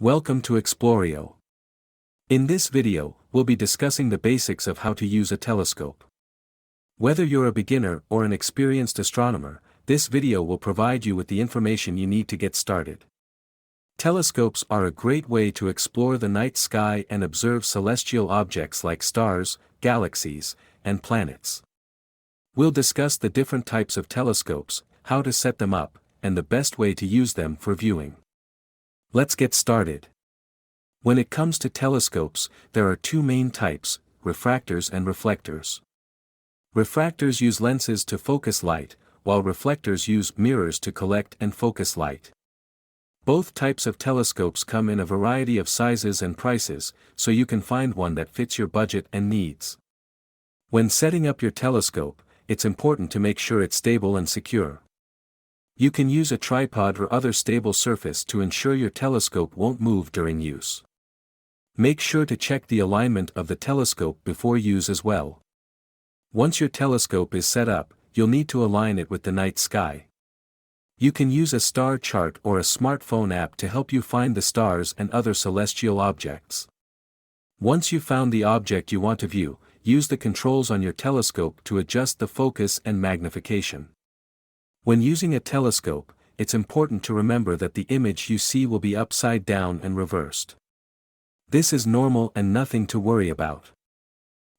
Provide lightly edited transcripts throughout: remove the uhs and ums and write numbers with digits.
Welcome to Explorio. In this video, we'll be discussing the basics of how to use a telescope. Whether you're a beginner or an experienced astronomer, this video will provide you with the information you need to get started. Telescopes are a great way to explore the night sky and observe celestial objects like stars, galaxies, and planets. We'll discuss the different types of telescopes, how to set them up, and the best way to use them for viewing. Let's get started. When it comes to telescopes, there are two main types, refractors and reflectors. Refractors use lenses to focus light, while reflectors use mirrors to collect and focus light. Both types of telescopes come in a variety of sizes and prices, so you can find one that fits your budget and needs. When setting up your telescope, it's important to make sure it's stable and secure. You can use a tripod or other stable surface to ensure your telescope won't move during use. Make sure to check the alignment of the telescope before use as well. Once your telescope is set up, you'll need to align it with the night sky. You can use a star chart or a smartphone app to help you find the stars and other celestial objects. Once you've found the object you want to view, use the controls on your telescope to adjust the focus and magnification. When using a telescope, it's important to remember that the image you see will be upside down and reversed. This is normal and nothing to worry about.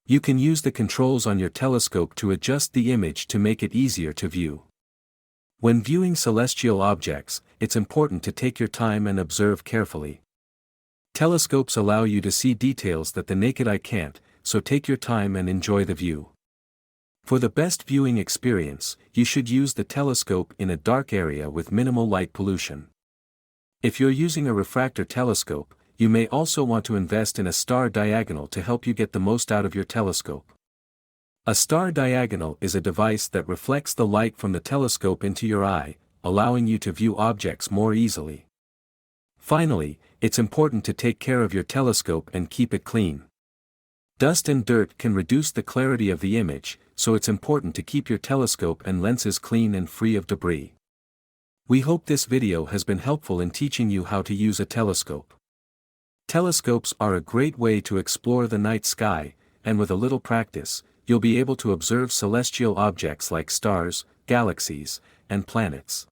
You can use the controls on your telescope to adjust the image to make it easier to view. When viewing celestial objects, it's important to take your time and observe carefully. Telescopes allow you to see details that the naked eye can't, so take your time and enjoy the view. For the best viewing experience, you should use the telescope in a dark area with minimal light pollution. If you're using a refractor telescope, you may also want to invest in a star diagonal to help you get the most out of your telescope. A star diagonal is a device that reflects the light from the telescope into your eye, allowing you to view objects more easily. Finally, it's important to take care of your telescope and keep it clean. Dust and dirt can reduce the clarity of the image, so it's important to keep your telescope and lenses clean and free of debris. We hope this video has been helpful in teaching you how to use a telescope. Telescopes are a great way to explore the night sky, and with a little practice, you'll be able to observe celestial objects like stars, galaxies, and planets.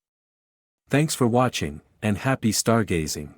Thanks for watching, and happy stargazing.